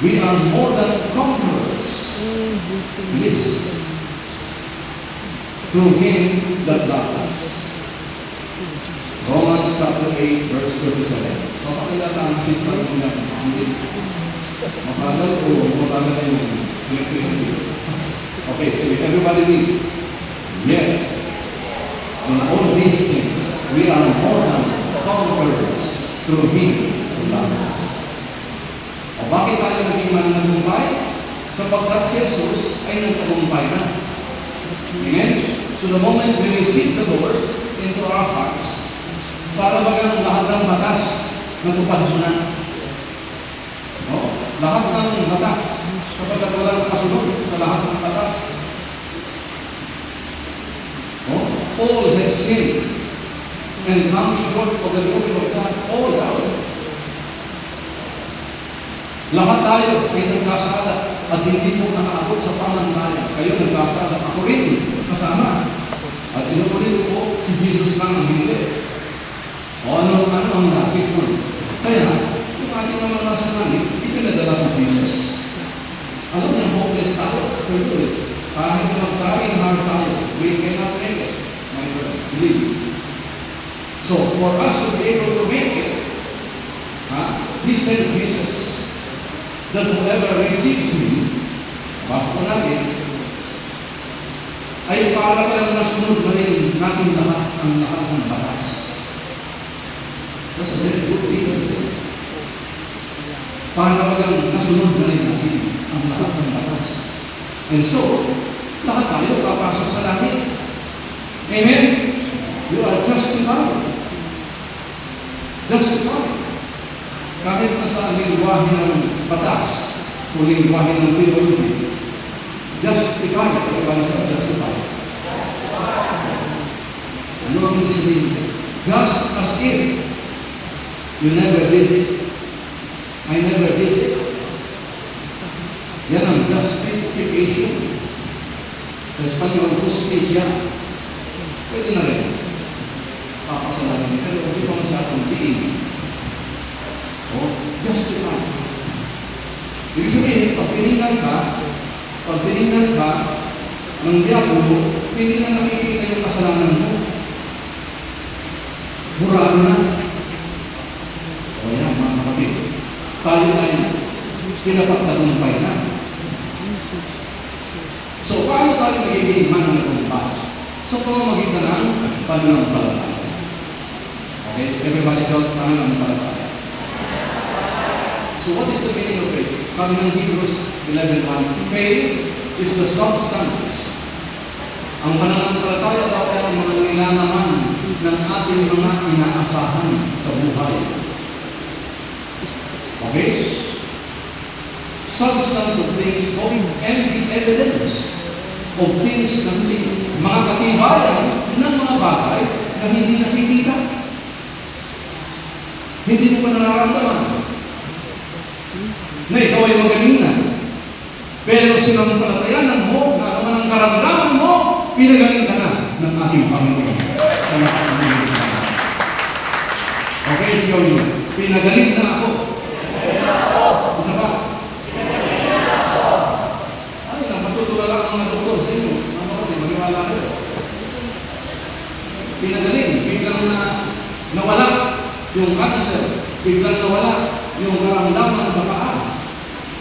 We are more than conquerors. Yes. Through Him that loved us. Romans chapter 8, verse 27. Kapakilala ang system mo na mabagal o mabagal na yung electricity. Okay, so everybody read. Yet, in all these things, we are more than conquerors through Him who loved us. O bakit tayo naging mananagumpay? Sapagkat si Jesus ay nagtagumpay na. Amen? So the moment we receive the Lord into our hearts, para bagang lahat ng batas natupad mo na. No? Lahat ng batas, kapag walang kasunod sa lahat ng batas. No? All have sinned and come short of the glory of God. All out. Lahat tayo ay nagkasala at hindi po nakaabot sa pamantayan. Kayo nagkasala. Ako rin, kasama. At inuulit po, si Jesus lang ang hindi. O ano ang logic mo? Kaya, yung ating mga nasa langit, ipinadala sa Jesus. Alam niya, hopeless tayo. Kahit mag-trying hard tayo, we cannot make it. My brother, believe me. So, for us to be able to make it, He sent Jesus. That whoever receives Him, basta po natin, ay para lang nasunod na rin natin lahat ang lahat ng batas. That's a very good thing to say. Para lang nasunod na rin natin ang lahat ng batas. And so, lahat tayo papasok sa langit. Amen? You are justified. Justified. Kahit na sa lingwahe ng batas o lingwahe ng theology, justified. Ano siya? Justified. Ano ang ibig sabihin? Just as if you never did it. I never did it. Yan ang justification. Sa Espanyol, justicia. Pwede na rin. Papasalamin. Pero hindi pa masyadong being. Justified. Ibig sabihin, pag pininggan ka ng diablo, hindi na nakikita yung kasalanan mo. Burado na. O yan, mga kapatid. Tayo ay pinapagtagumpay na. So, paano tayo magiging mananagumpay? Sa pamamagitan ng pananampalataya. Okay? Everybody shout, pananampalataya. So what is the meaning of faith? Sabi ng Hebrews 11:1, faith is the substance. Ang pananampalataya daw ay ang mga nilalaman ng ating mga inaasahan sa buhay. Okay? Substance of things hoped and the evidence of things unseen. Mga katibayan ng mga bagay na hindi nakikita. Hindi mo pa nararamdaman na ikaw ay magaling na. Pero sinampalatayanan mo na naman ang karamdaman mo, pinagaling ka na ng ating Panginoon. Okay, siya yun. Pinagaling na ako. Isa pa. Ay, napatutula lang ang mga doktor sa inyo. Maniwala kayo. Pinagaling. Biglang nawala yung cancer. Biglang nawala yung karamdaman sa paa.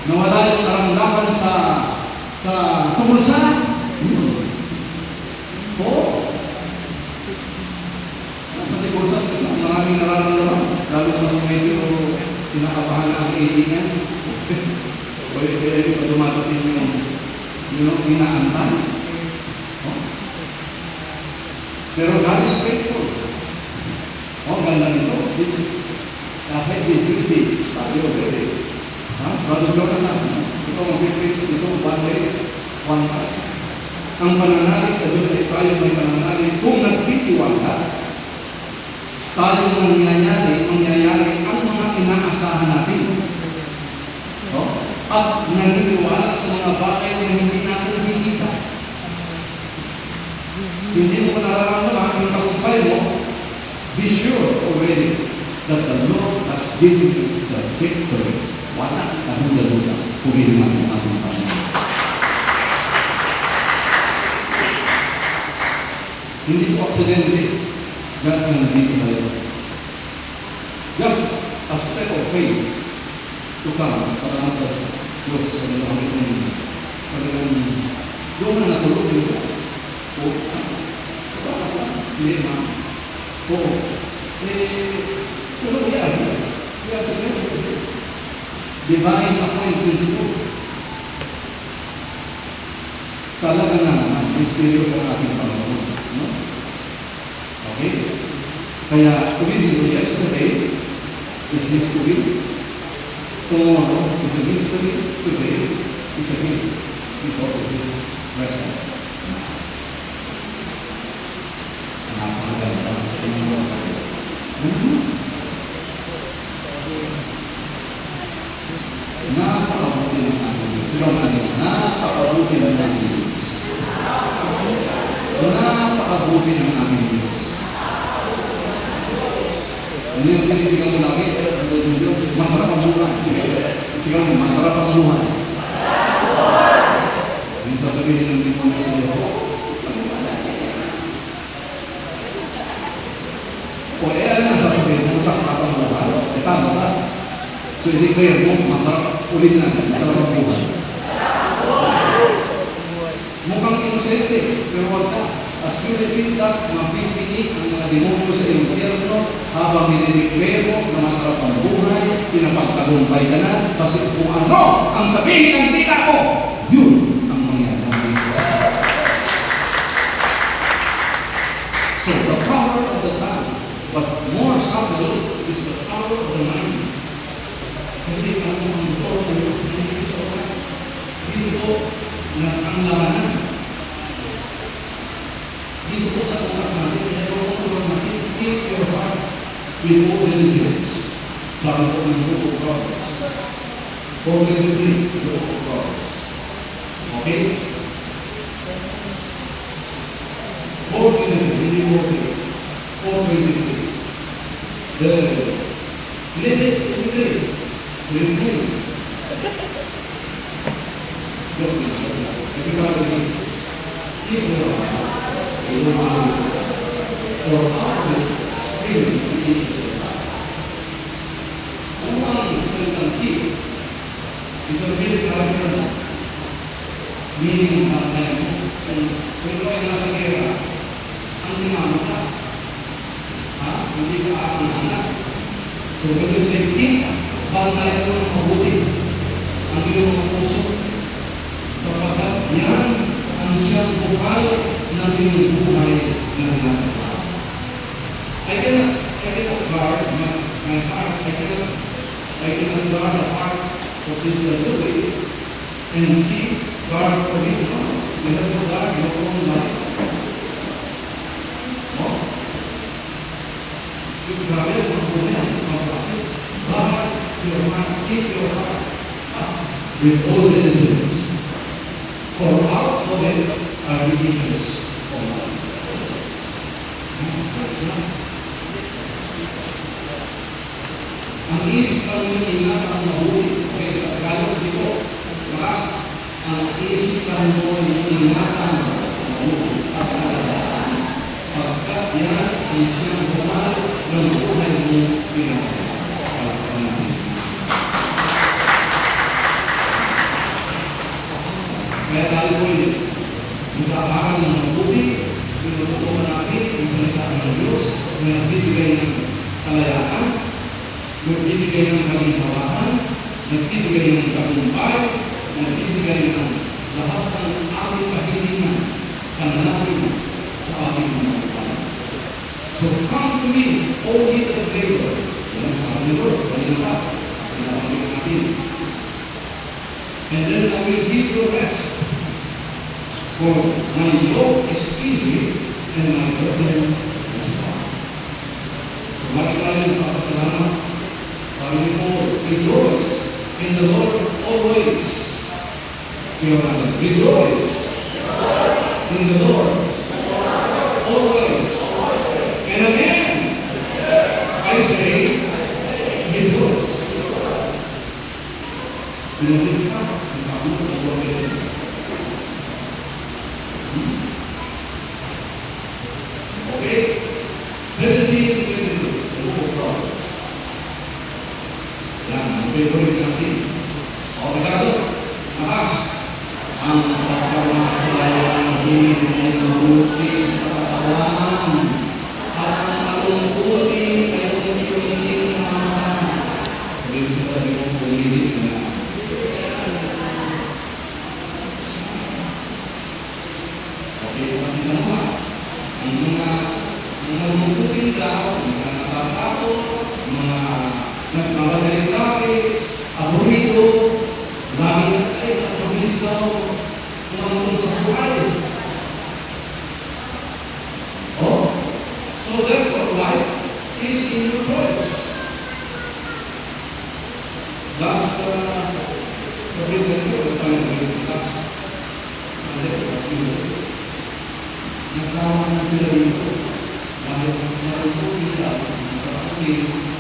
Nawala yung karamdaman sa bulsa. Oo. Pati bulsa kasi maraming nararamdaman. Lalo na medyo kinakabahan na ang kaibigan. Pwede pa dumatating yung inaantay. Pero God is faithful. Ganda nito. This is a heavy duty study already. Brother Jonathan, ito mag-preach ito one day, one time. Ang pananalig sa Diyos ay tayo may pananalig kung nagtitiwala, tayong mangyayari ang mga inaasahan natin. At naniniwala sa mga bagay na hindi natin nakikita. Hindi mo nararamdaman yung tagumpay mo, be sure already that the Lord has given you the victory. Wala, kahuda-huda. purihin natin ang ating Panginoon. Hindi po aksidente dahil sa nandito tayo. Just a step of faith to come sa kanan sa Diyos sa dalawang ito. Talagang doon na natulog yung Diyos. O, hindi na. O, ano ba yan? Divine appointment po. Talaga naman, misteryo sa ating Panginoon. No? Okay? Kaya, we did yesterday is history. Tomorrow is a mystery. Today is a gift because of His presence. Napakaganda. Napakabuti ng ating Diyos. Sigaw natin, napakabuti ng ating Diyos. Napakabuti ng ating Diyos. Ano yung sinisigaw mo namin? Masarap ang buhay. Sigaw mo, masarap ang buhay. Yung sasabihin ng Diyos mo sa iyo. O ano na sasabihin mo, masarap ang buhay. Tama ba? So, hindi kayo mo, masarap ulit na, masarap ang buhay. Mukhang inosente, pero wag ka. As you repeat that, mapipili ang mga demonyo sa impyerno habang dinideclare mo na masarap ang buhay, pinapagtagumpay ka na, kasi kung ano ang sabihin ng dila mo, yun ang mangyayari. So, the power of the tongue, but more subtle, is the power of the mind. Kasi ang ito sa iyo, dito po na ang labanan. Dito po sa utak natin, kaya po ang utak natin, keep your heart with all diligence. Sabi po ng Book of Proverbs. Forgetfully, Book of Proverbs. Okay? Forgetfully, hindi forgetfully. Forgetfully. Let it remain. Remain. Everybody, keep your heart. For our spirit is ano ang salitang keep? Isang bilang karamihan meaning ang tayo mo. Kung ito ay nasa gera, ang tinama ka. Hindi ka ang anak. So, when you say keep, bantayan mo ng mabuti ang iyong mga puso. Sapagkat yan ang siyang bukal ng iyong buhay na ginagawa. I cannot guard my heart. I cannot guard the heart of Sister Louie and she guard for me. No, you have to guard your own life. No? So, grabe ang mga buhay, mga kasi, guard your heart, keep your heart with all diligence. For out of it are the issues of life. That's right. Ang isip lang yung ingat ang mabuti. Okay, Tagalog dito, maras, ang isip lang mo yung ingatan ang mabuti. Pagkat yan ang siyang buhay ng buhay mo pinagpapalagay. Kaya tayo po yun, magkakaroon ng mabuti, pinututuhan natin ang salita ng Diyos na nagbibigay ng kalayaan, nagbibigay ng kalinhawahan, nagbibigay ng tagumpay, nagbibigay ng lahat ng aming kahilingan, panalangin sa ating mga kapatid. So come to me, all ye that labor. Yan ang sabi ni Lord, kanina pa, pinapamigay natin. And then I will give you rest. For my yoke is easy and my burden is light. So mari tayo magpapasalamat. Sabi ni Paul, rejoice in the Lord always. Siya natin, rejoice in the Lord always. And again, I say, rejoice. Pinulit ka, nagkakulong na 4 beses. Okay? 17:22, the book of Proverbs. Yan, ang favorite natin. O, magkado? Makas. Ang pagkamasayang hindi mabuti sa katawan. At ang malungkutin ay unti-unting mamahan. Sabi sa tabi mo, pumilit na. Okay, pati naman. Ang mga malungkutin daw, mga natatakot, mga nagmagalit-galit, aburito, lagi ay nagpabilis daw kumantong sa buhay. Oh, so therefore, life is in your choice. Last February ko, last Sunday, last Tuesday, nagkaroon na sila dito. Dahil naruputin nila, nagkaroon